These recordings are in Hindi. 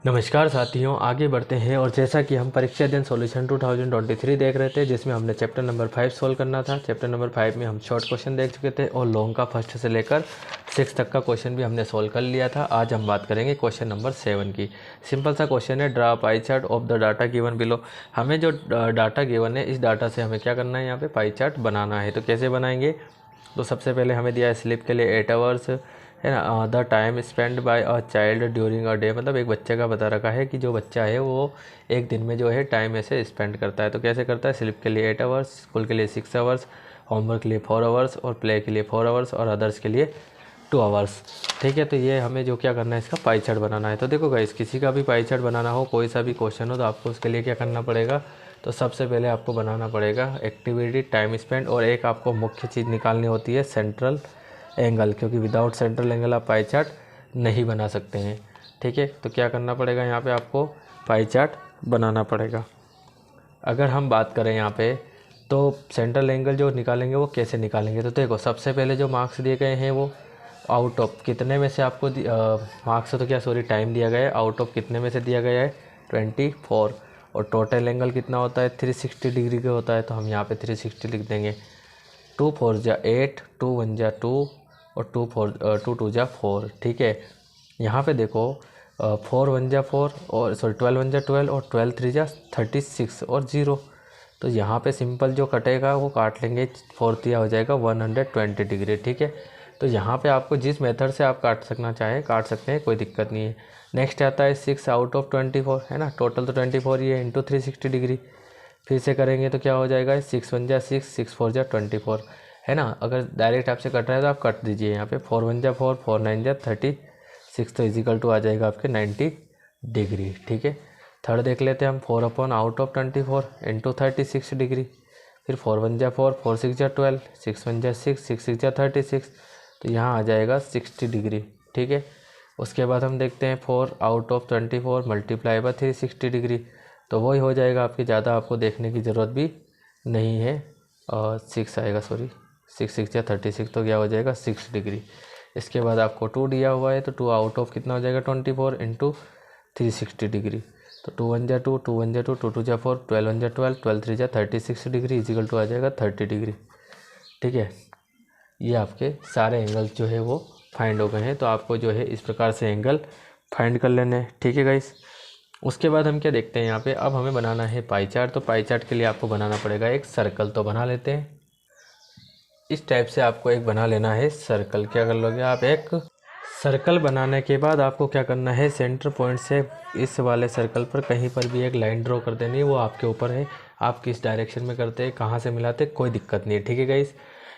नमस्कार साथियों, आगे बढ़ते हैं। और जैसा कि हम परीक्षा अध्ययन सॉल्यूशन 2023 देख रहे थे, जिसमें हमने चैप्टर नंबर 5 सोल्व करना था। चैप्टर नंबर 5 में हम शॉर्ट क्वेश्चन देख चुके थे और लॉन्ग का फर्स्ट से लेकर 6 तक का क्वेश्चन भी हमने सोल्व कर लिया था। आज हम बात करेंगे क्वेश्चन नंबर 7 की। सिंपल सा क्वेश्चन है, draw pie chart of the data given below. हमें जो डाटा गिवन है, इस डाटा से हमें क्या करना है, यहाँ पे पाई चार्ट बनाना है। तो कैसे बनाएंगे? तो सबसे पहले हमें दिया है स्लीप के लिए 8 आवर्स, है ना। The time spend by a child during a day, मतलब एक बच्चे का बता रखा है कि जो बच्चा है वो एक दिन में जो है टाइम ऐसे स्पेंड करता है। तो कैसे करता है? स्लीप के लिए 8 आवर्स, स्कूल के लिए 6 आवर्स, होमवर्क के लिए 4 आवर्स और प्ले के लिए 4 आवर्स और अदर्स के लिए 2 आवर्स। ठीक है, तो ये हमें जो क्या करना है, इसका पाई चार्ट बनाना है। तो देखो गाइस, किसी का भी पाई चार्ट बनाना हो, कोई सा भी क्वेश्चन हो, तो आपको उसके लिए क्या करना पड़ेगा? तो सबसे पहले आपको बनाना पड़ेगा एक्टिविटी, टाइम स्पेंड, और एक आपको मुख्य चीज़ निकालनी होती है सेंट्रल एंगल, क्योंकि विदाउट सेंट्रल एंगल आप पाई चार्ट नहीं बना सकते हैं। ठीक है, तो क्या करना पड़ेगा, यहाँ पे आपको पाई चार्ट बनाना पड़ेगा। अगर हम बात करें यहाँ पे, तो सेंट्रल एंगल जो निकालेंगे वो कैसे निकालेंगे? तो देखो, सबसे पहले जो मार्क्स दिए गए हैं वो आउट ऑफ कितने में से आपको मार्क्स तो क्या सॉरी टाइम दिया गया है, आउट ऑफ कितने में से दिया गया है 24, और टोटल एंगल कितना होता है 360 डिग्री का होता है। तो हम यहाँ पे 360 लिख देंगे। 2 4 जा 8, 2 1 जा 2 और 2 2 जा 4। ठीक है, यहाँ पे देखो 4 1 जा 4 और सॉरी 12 1 जा 12 और 12 3 जा 36 और 0। तो यहाँ पे सिंपल जो कटेगा वो काट लेंगे, 4 दिया हो जाएगा 120 डिग्री। ठीक है, तो यहाँ पे आपको जिस मेथड से आप काट काट सकते हैं, कोई दिक्कत नहीं है। नेक्स्ट आता है 6 आउट ऑफ 24, है ना। टोटल तो 24 ही है, इंटू 360 डिग्री। फिर से करेंगे तो क्या हो जाएगा, 6 1 जा 6, 6 4 जा 24, है ना। अगर डायरेक्ट आपसे कट रहा है तो आप कट दीजिए यहाँ पे। 4 1 जा 4, 4 9 जा 36, तो इजिकल टू आ जाएगा आपके 90 डिग्री। ठीक है, थर्ड देख लेते हैं हम। 4 upon out of 24 into 36 degree. फिर 4 1 जा 4, 4 6 जा 12, 6 1 जा 6, 6 6 जा 36, तो यहाँ आ जाएगा 60 डिग्री। ठीक है, उसके बाद हम देखते हैं 4 out of 24 multiply by 360 degree, तो वही हो जाएगा आपके, ज़्यादा आपको देखने की ज़रूरत भी नहीं है। और 6 आएगा, सॉरी 6 6 या 36, तो क्या हो जाएगा 6 डिग्री। इसके बाद आपको 2 दिया हुआ है, तो 2 आउट ऑफ कितना हो जाएगा 24 इंटू 360 डिग्री। तो 2 1 जा 2, 2 1 जा 2, 2 2 जा 4, 12 1 जा 12, 12 3 जा 36 डिग्री, इजिकल टू आ जाएगा 30 डिग्री। ठीक है, ये आपके सारे एंगल जो है वो फाइंड हो गए हैं। तो आपको जो है इस प्रकार से एंगल फाइंड कर लेने हैं। ठीक है गाइस, उसके बाद हम क्या देखते हैं यहाँ पे, अब हमें बनाना है पाई चार्ट। तो पाई चार्ट के लिए आपको बनाना पड़ेगा एक सर्कल। तो बना लेते हैं, इस टाइप से आपको एक बना लेना है सर्कल। क्या कर लोगे आप, एक सर्कल बनाने के बाद आपको क्या करना है, सेंटर पॉइंट से इस वाले सर्कल पर कहीं पर भी एक लाइन ड्रॉ कर देनी है। वो आपके ऊपर है, आप किस डायरेक्शन में करते हैं, कहाँ से मिलाते, कोई दिक्कत नहीं है। ठीक है गाइस,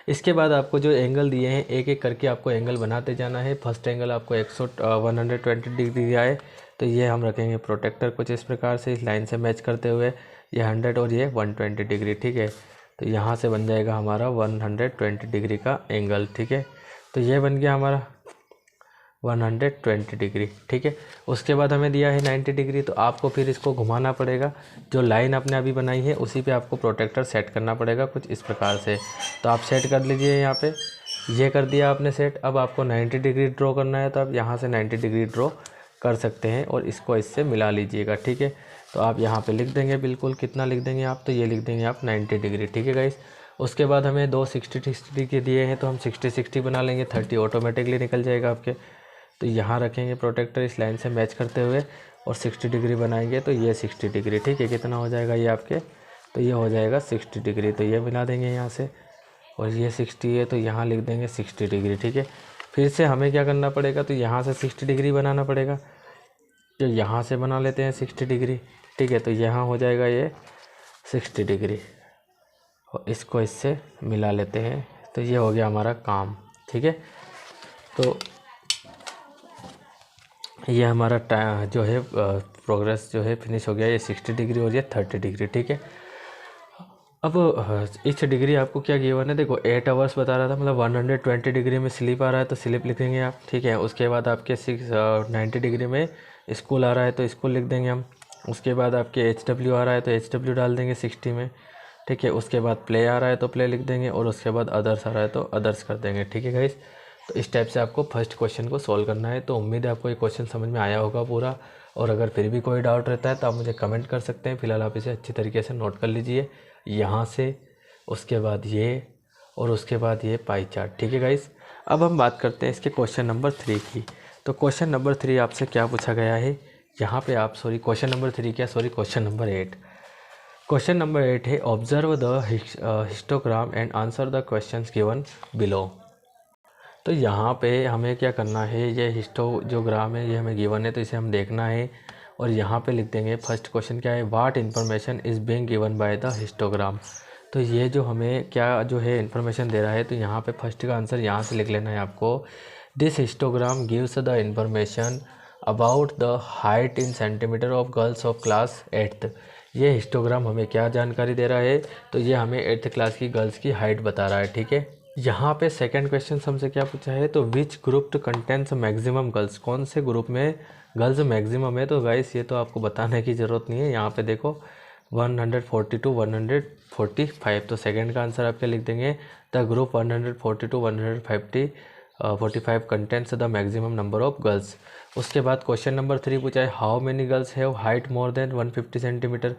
इसके बाद आपको जो एंगल दिए हैं, एक एक करके आपको एंगल बनाते जाना है। फर्स्ट एंगल आपको 120 डिग्री दिया है, तो ये हम रखेंगे प्रोटेक्टर कुछ इस प्रकार से, इस लाइन से मैच करते हुए। ये 100 और ये 120 डिग्री। ठीक है, तो यहाँ से बन जाएगा हमारा 120 डिग्री का एंगल। ठीक है, तो ये बन गया हमारा 120 डिग्री। ठीक है, उसके बाद हमें दिया है 90 डिग्री, तो आपको फिर इसको घुमाना पड़ेगा। जो लाइन आपने अभी बनाई है उसी पे आपको प्रोटेक्टर सेट करना पड़ेगा कुछ इस प्रकार से। तो आप सेट कर लीजिए यहाँ पे, ये कर दिया आपने सेट। अब आपको 90 डिग्री ड्रॉ करना है, तो आप यहाँ से 90 डिग्री ड्रॉ कर सकते हैं और इसको इससे मिला लीजिएगा। ठीक है, तो आप यहाँ पे लिख देंगे, बिल्कुल कितना लिख देंगे आप, तो ये लिख देंगे आप 90 डिग्री। ठीक है गाइस, उसके बाद हमें दो 60 के दिए हैं, तो हम 60 बना लेंगे, 30 ऑटोमेटिकली निकल जाएगा आपके। तो यहाँ रखेंगे प्रोटेक्टर इस लाइन से मैच करते हुए और 60 डिग्री बनाएंगे, तो ये 60 डिग्री। ठीक है, कितना हो जाएगा ये आपके, तो ये हो जाएगा 60 डिग्री। तो ये मिला देंगे यहाँ से, और ये 60 है तो यहाँ लिख देंगे 60 डिग्री। ठीक है, फिर से हमें क्या करना पड़ेगा, तो यहाँ से 60 डिग्री बनाना पड़ेगा। तो यहाँ से बना लेते हैं 60 डिग्री। ठीक है, तो यहाँ हो जाएगा ये 60 डिग्री और इसको इससे मिला लेते हैं, तो ये हो गया हमारा काम। ठीक है, तो ये हमारा जो है प्रोग्रेस जो है फिनिश हो गया, ये 60 डिग्री और ये 30 डिग्री। ठीक है, अब इस डिग्री आपको क्या गिवन है, देखो 8 आवर्स बता रहा था, मतलब 120 डिग्री में स्लिप आ रहा है तो स्लिप लिखेंगे आप। ठीक है, उसके बाद आपके 90 डिग्री में स्कूल आ रहा है तो स्कूल लिख देंगे हम। उसके बाद आपके HW आ रहा है तो HW डाल देंगे 60 में। ठीक है, उसके बाद प्ले आ रहा है तो प्ले लिख देंगे, और उसके बाद अदर्स आ रहा है तो अदर्स कर देंगे। ठीक है गाइस, तो इस टाइप से आपको फर्स्ट क्वेश्चन को सॉल्व करना है। तो उम्मीद है आपको ये क्वेश्चन समझ में आया होगा पूरा, और अगर फिर भी कोई डाउट रहता है तो आप मुझे कमेंट कर सकते हैं। फिलहाल आप इसे अच्छी तरीके से नोट कर लीजिए, यहाँ से, उसके बाद ये, और उसके बाद ये पाई चार्ट। ठीक है गाइस, अब हम बात करते हैं इसके क्वेश्चन नंबर 3 की। तो क्वेश्चन नंबर 3 आपसे क्या पूछा गया है यहाँ पे, आप क्वेश्चन नंबर 3 क्या, क्वेश्चन नंबर 8। क्वेश्चन नंबर 8 है observe the histogram and answer the questions given below. तो यहाँ पे हमें क्या करना है, ये हिस्टोग्राम है, ये हमें गिवन है तो इसे हम देखना है, और यहाँ पे लिख देंगे फर्स्ट क्वेश्चन क्या है, what information is being given by the histogram. तो ये जो हमें क्या जो है इन्फॉर्मेशन दे रहा है, तो यहाँ पे फर्स्ट का आंसर यहाँ से लिख लेना है आपको। This histogram gives the information about the height in centimetre of girls of class 8th। ये हिस्टोग्राम हमें क्या जानकारी दे रहा है, तो ये हमें 8th क्लास की गर्ल्स की हाइट बता रहा है। ठीक है, यहाँ पे सेकंड क्वेश्चन हमसे क्या पूछा है, तो which group contents maximum girls, कौन से ग्रुप में गर्ल्स मैक्सिमम है। तो गाइस ये तो आपको बताने की ज़रूरत नहीं है, यहाँ पे देखो 140 to 145। तो सेकंड का आंसर आप क्या लिख देंगे, the group 140 to 145 contents the maximum number of girls. उसके बाद क्वेश्चन नंबर 3 पूछा है, how many girls have height more than 150 centimetre.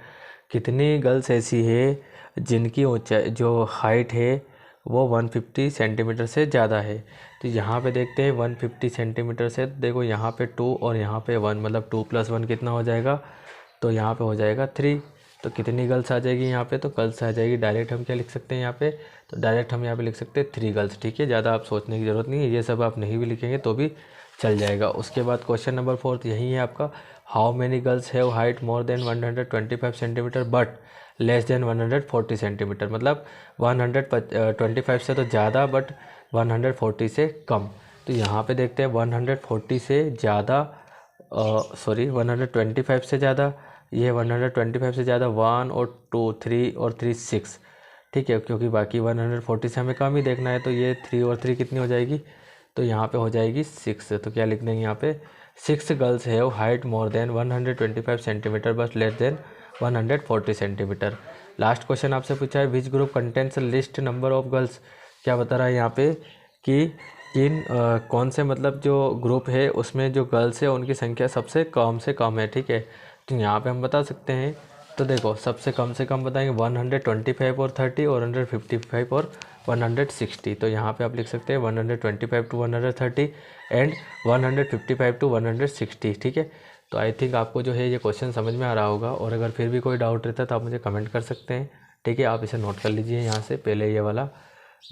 कितनी गर्ल्स ऐसी है जिनकी ऊंचाई जो हाइट है वो 150 सेंटीमीटर से ज़्यादा है। तो यहाँ पे देखते हैं 150 सेंटीमीटर से, देखो यहाँ पे 2 और यहाँ पे 1, मतलब 2 + 1 कितना हो जाएगा, तो यहाँ पे हो जाएगा 3। तो कितनी गर्ल्स आ जाएगी यहाँ पे, तो गर्ल्स आ जाएगी, डायरेक्ट हम क्या लिख सकते हैं यहाँ पे, तो डायरेक्ट हम यहाँ पे लिख सकते हैं 3 गर्ल्स। ठीक है, ज़्यादा आप सोचने की ज़रूरत नहीं है, ये सब आप नहीं भी लिखेंगे तो भी चल जाएगा। उसके बाद क्वेश्चन नंबर 4 यही है आपका, how many girls have height more than 125 centimetre but less than 140 centimetre. मतलब 125 से तो ज़्यादा बट 140 से कम। तो यहाँ पे देखते हैं 140 से ज़्यादा, 125 से ज़्यादा, ये 125 से ज़्यादा 1 और 2, 3 और 3 6। ठीक है, क्योंकि बाकी 140 से हमें कम ही देखना है, तो ये 3 और 3 कितनी हो जाएगी, तो यहाँ पे हो जाएगी 6। तो क्या लिख देंगे यहाँ पे, 6 girls have height more than 125 centimetre but less than 140 centimetre. Last question आपसे पूछा है, which group contents list number of girls. क्या बता रहा है यहाँ पे कि कौन से मतलब जो ग्रुप है उसमें जो गर्ल्स है उनकी संख्या सबसे कम से कम है। ठीक है, तो यहाँ पे हम बता सकते हैं, तो देखो सबसे कम से कम बताएंगे 125 और 30 और 155 और 160। तो यहाँ पे आप लिख सकते हैं 125 to 130 एंड 155 to 160। ठीक है, तो आई थिंक आपको जो है ये क्वेश्चन समझ में आ रहा होगा, और अगर फिर भी कोई डाउट रहता है तो आप मुझे कमेंट कर सकते हैं। ठीक है, आप इसे नोट कर लीजिए यहाँ से, पहले ये वाला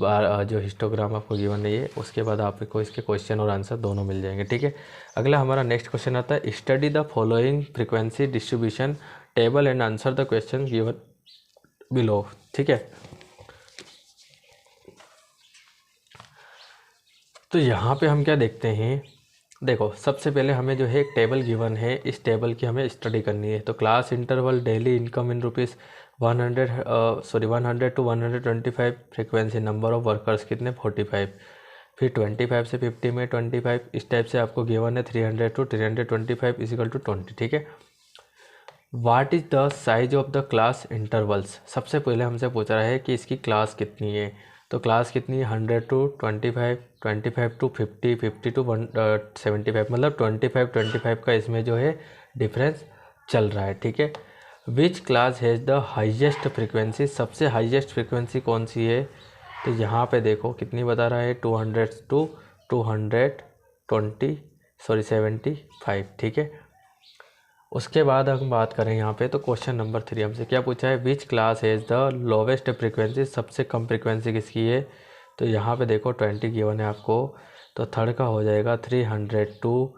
जो हिस्टोग्राम आपको गिवन है ये, उसके बाद आपको इसके क्वेश्चन और आंसर दोनों मिल जाएंगे। ठीक है, अगला हमारा नेक्स्ट क्वेश्चन आता है, study the following frequency distribution table and answer the question given below. ठीक है, तो यहाँ पे हम क्या देखते हैं, देखो सबसे पहले हमें जो है एक टेबल गिवन है, इस टेबल की हमें स्टडी करनी है। तो class interval daily income in rupees 100 to 125, frequency number of workers कितने 45, फिर 25 से 50 में 25, इस टाइप से आपको गिवन है 300 to 325 इजिकल टू 20। ठीक है, what is the size of the class intervals. सबसे पहले हमसे पूछ रहा है कि इसकी क्लास कितनी है, तो क्लास कितनी है 100 to 25, 25 to 50, 50 to 175, मतलब 25 का इसमें जो है डिफरेंस चल रहा है। ठीक है, which class has the highest frequency, सबसे हाईएस्ट फ्रीक्वेंसी कौन सी है, तो यहाँ पे देखो कितनी बता रहा है 200 to 275। ठीक है, उसके बाद हम बात करें यहाँ पे, तो क्वेश्चन नंबर 3 हमसे क्या पूछा है, which class has the lowest frequency, सबसे कम फ्रीक्वेंसी किसकी है, तो यहाँ पे देखो 20 गिवन है आपको, तो थर्ड का हो जाएगा 300 to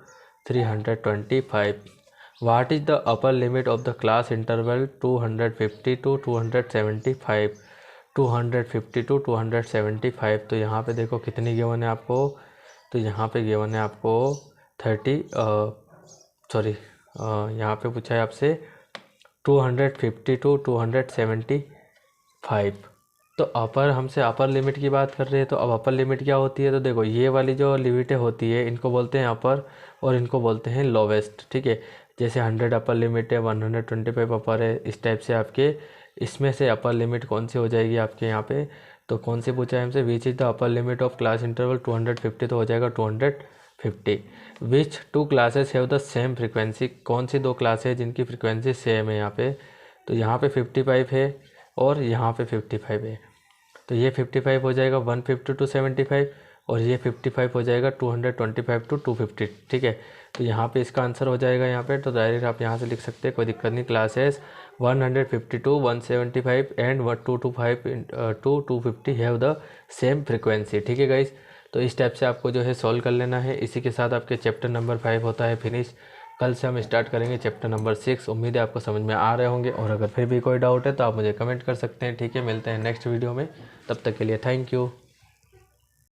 325। What is the upper limit of the class interval 250 to 275, 250 to 275। तो यहाँ पे देखो कितनी गिवन है आपको, तो यहाँ पे गिवन है आपको 30 यहाँ पे पूछा है आपसे 250 to 275। तो अपर, हमसे अपर लिमिट की बात कर रहे हैं, तो अब अपर लिमिट क्या होती है, तो देखो ये वाली जो लिमिटें होती है इनको बोलते हैं अपर और इनको बोलते हैं लोवेस्ट। ठीक है, जैसे 100 अपर लिमिट है, 125 अपर है, इस टाइप से आपके इसमें से अपर लिमिट कौन सी हो जाएगी आपके यहाँ पे, तो कौन सी पूछा है हमसे, which is the upper limit of class interval 250, तो हो जाएगा 250। Which two classes have the same frequency, कौन सी दो क्लासेस है जिनकी फ्रिक्वेंसी सेम है यहाँ पे, तो यहाँ पे 55 है और यहाँ पे 55 है, तो ये 55 हो जाएगा 150 to 75 और ये 55 हो जाएगा 225 to 250, ठीक है। तो यहाँ पे इसका आंसर हो जाएगा यहाँ पे, तो डायरेक्ट आप यहाँ से लिख सकते हैं, कोई दिक्कत नहीं। Classes 152, 175 and 225 to 250 have the same frequency, ठीक है गाइस। तो इस टाइप से आपको जो है सॉल्व कर लेना है। इसी के साथ आपके चैप्टर नंबर 5 होता है फिनिश। कल से हम स्टार्ट करेंगे चैप्टर नंबर 6। उम्मीद है आपको समझ में आ रहे होंगे, और अगर फिर भी कोई डाउट है तो आप मुझे कमेंट कर सकते हैं, ठीक है। मिलते हैं नेक्स्ट वीडियो में, तब तक के लिए थैंक यू।